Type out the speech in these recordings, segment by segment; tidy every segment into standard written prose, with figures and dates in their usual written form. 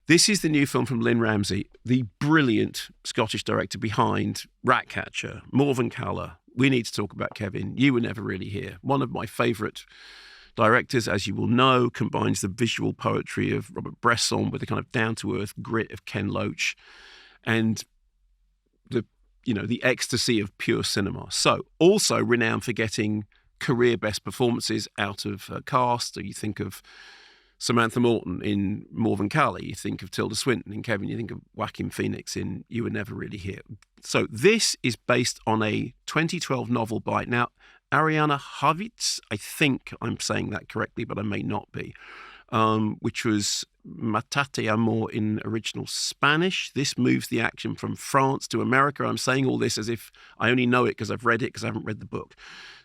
This is the new film from Lynn Ramsay, the brilliant Scottish director behind Ratcatcher, Morven Caller, We Need to Talk About Kevin, You Were Never Really Here. One of my favourite directors, as you will know, combines the visual poetry of Robert Bresson with the kind of down-to-earth grit of Ken Loach and the ecstasy of pure cinema. So, also renowned for getting career best performances out of cast. So you think of Samantha Morton in Morven Caller, you think of Tilda Swinton in Kevin, you think of Joaquin Phoenix in You Were Never Really Here. So this is based on a 2012 novel by, now, Ariana Havitz, I think I'm saying that correctly, but I may not be, which was Matate Amor in original Spanish. This moves the action from France to America. I'm saying all this as if I only know it because I've read it, because I haven't read the book.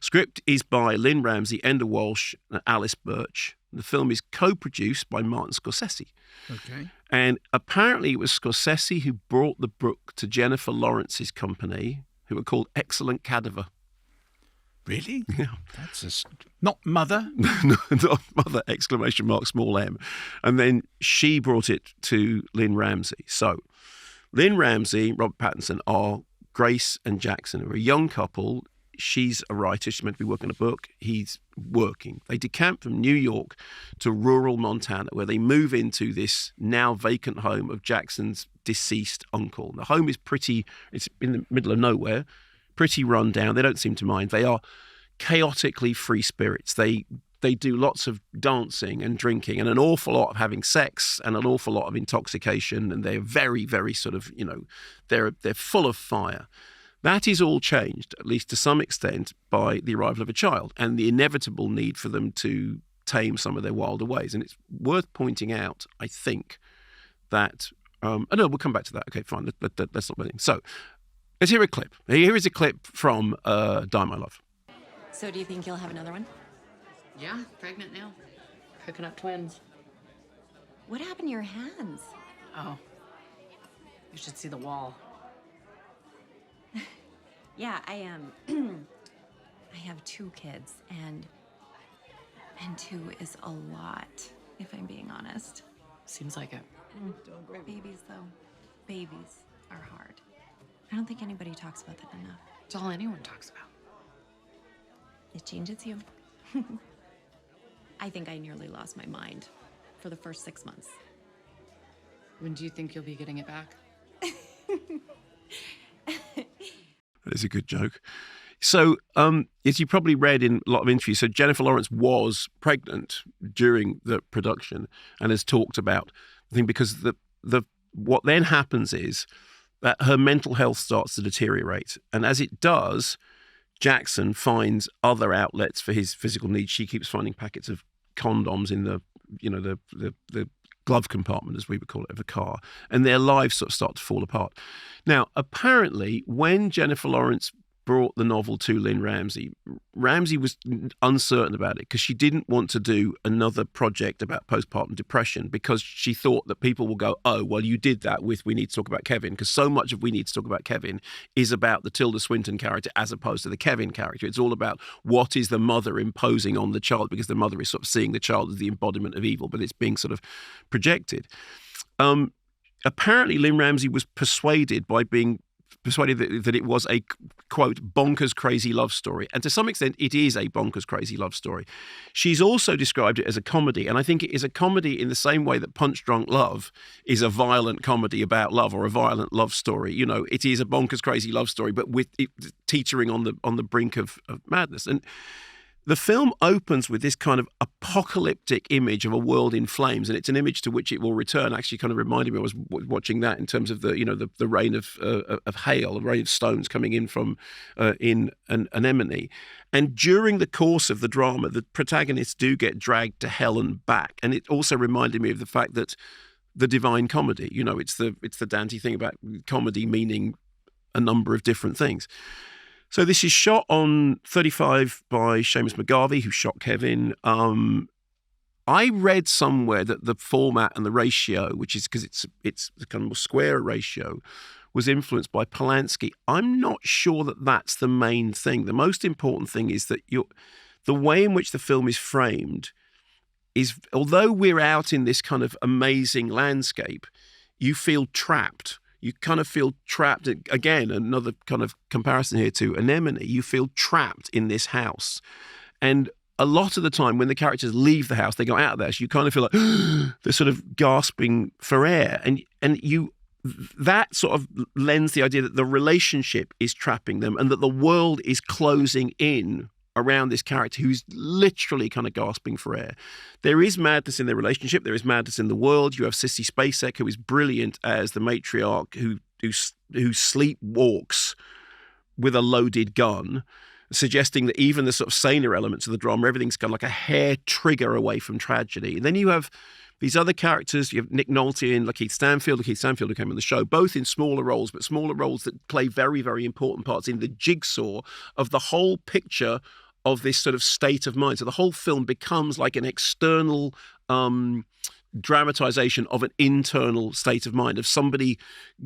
Script is by Lynn Ramsay, Enda Walsh, and Alice Birch. The film is co-produced by Martin Scorsese. Okay. And apparently it was Scorsese who brought the book to Jennifer Lawrence's company, who were called Excellent Cadaver. Really? Yeah. That's not Mother? Not Mother, exclamation mark, small m. And then she brought it to Lynn Ramsay. So Lynn Ramsay, Robert Pattinson are Grace and Jackson, who are a young couple. She's a writer. She's meant to be working on a book. He's working. They decamp from New York to rural Montana, where they move into this now vacant home of Jackson's deceased uncle. The home is it's in the middle of nowhere, pretty run down. They don't seem to mind. They are chaotically free spirits. They do lots of dancing and drinking and an awful lot of having sex and an awful lot of intoxication. And they're very, very sort of, they're full of fire. That is all changed, at least to some extent, by the arrival of a child and the inevitable need for them to tame some of their wilder ways. And it's worth pointing out, I think, that... no, we'll come back to that. Okay, fine. Let's not... So, let's hear a clip. Here is a clip from Die My Love. So do you think you'll have another one? Yeah, pregnant now. Cooking up twins. What happened to your hands? Oh, you should see the wall. Yeah, I am. I have 2 kids, and 2 is a lot, if I'm being honest. Seems like it. Babies, though. Babies are hard. I don't think anybody talks about that enough. It's all anyone talks about. It changes you. I think I nearly lost my mind for the first 6 months. When do you think you'll be getting it back? That is a good joke. So, as you probably read in a lot of interviews, so Jennifer Lawrence was pregnant during the production and has talked about the thing, because what then happens is that her mental health starts to deteriorate. And as it does, Jackson finds other outlets for his physical needs. She keeps finding packets of condoms in the glove compartment, as we would call it, of a car, and their lives sort of start to fall apart. Now, apparently, when Jennifer Lawrence brought the novel to Lynn Ramsay, Ramsay was uncertain about it because she didn't want to do another project about postpartum depression, because she thought that people will go, oh, well, you did that with We Need to Talk About Kevin, because so much of We Need to Talk About Kevin is about the Tilda Swinton character as opposed to the Kevin character. It's all about what is the mother imposing on the child, because the mother is sort of seeing the child as the embodiment of evil, but it's being sort of projected. Apparently, Lynn Ramsay was persuaded that it was a, quote, bonkers crazy love story. And to some extent, it is a bonkers crazy love story. She's also described it as a comedy. And I think it is a comedy in the same way that Punch Drunk Love is a violent comedy about love, or a violent love story. It is a bonkers crazy love story, but with it teetering on the brink of madness. And the film opens with this kind of apocalyptic image of a world in flames, and it's an image to which it will return. Actually, kind of reminded me, I was watching that in terms of the rain of hail, the rain of stones coming in from in an anemone. And during the course of the drama, the protagonists do get dragged to hell and back. And it also reminded me of the fact that the Divine Comedy, it's the Dante thing about comedy meaning a number of different things. So this is shot on 35 by Seamus McGarvey, who shot Kevin. I read somewhere that the format and the ratio, which is because it's the kind of square ratio, was influenced by Polanski. I'm not sure that that's the main thing. The most important thing is that the way in which the film is framed is, although we're out in this kind of amazing landscape, you feel trapped. You kind of feel trapped. Again, another kind of comparison here to Anemone. You feel trapped in this house. And a lot of the time when the characters leave the house, they go out of there, so you kind of feel like they're sort of gasping for air. And that sort of lends the idea that the relationship is trapping them and that the world is closing in around this character who's literally kind of gasping for air. There is madness in their relationship. There is madness in the world. You have Sissy Spacek, who is brilliant as the matriarch who sleepwalks with a loaded gun, suggesting that even the sort of saner elements of the drama, everything's kind of like a hair trigger away from tragedy. And then you have these other characters. You have Nick Nolte and Lakeith Stanfield who came on the show, both in smaller roles, but smaller roles that play very, very important parts in the jigsaw of the whole picture of this sort of state of mind. So the whole film becomes like an external dramatization of an internal state of mind, of somebody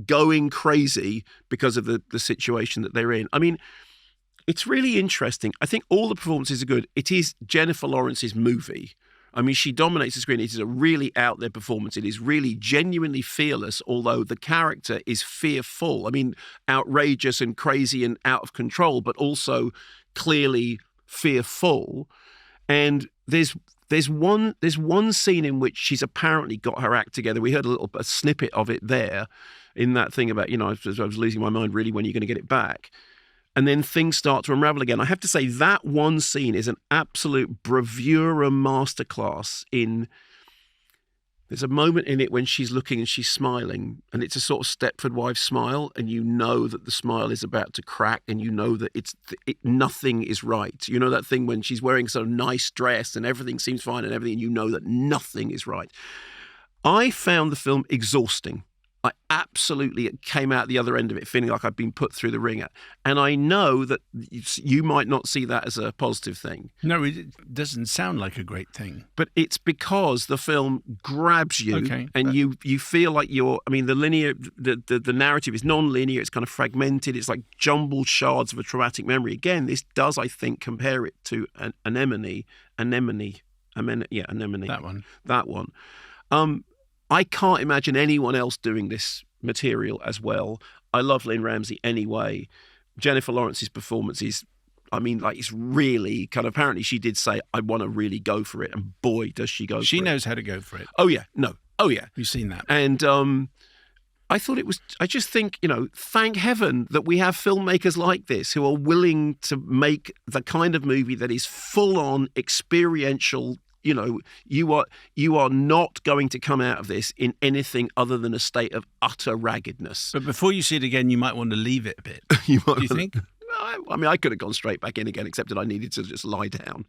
going crazy because of the situation that they're in. I mean, it's really interesting. I think all the performances are good. It is Jennifer Lawrence's movie. I mean, she dominates the screen. It is a really out there performance. It is really genuinely fearless, although the character is fearful. I mean, outrageous and crazy and out of control, but also clearly fearful. And there's one scene in which she's apparently got her act together. We heard a snippet of it there in that thing about, I was losing my mind, really, when you're going to get it back. And then things start to unravel again. I have to say that one scene is an absolute bravura masterclass in. There's a moment in it when she's looking and she's smiling, and it's a sort of Stepford Wives smile, and you know that the smile is about to crack, and you know that nothing is right. You know that thing when she's wearing sort of nice dress and everything seems fine and everything, and you know that nothing is right. I found the film exhausting. I absolutely came out the other end of it feeling like I'd been put through the ringer. And I know that you might not see that as a positive thing. No, it doesn't sound like a great thing. But it's because the film grabs you, and you feel like the narrative is non-linear, it's kind of fragmented, it's like jumbled shards of a traumatic memory. Again, this does, I think, compare it to Anemone. That one. I can't imagine anyone else doing this material as well. I love Lynn Ramsey anyway. Jennifer Lawrence's performance is, it's really kind of, apparently she did say, I want to really go for it. And boy, does she go for it. She knows how to go for it. Oh, yeah. No. Oh, yeah. You've seen that. And I just think, thank heaven that we have filmmakers like this who are willing to make the kind of movie that is full on experiential. You are not going to come out of this in anything other than a state of utter raggedness. But before you see it again, you might want to leave it a bit. Do you think? I could have gone straight back in again, except that I needed to just lie down.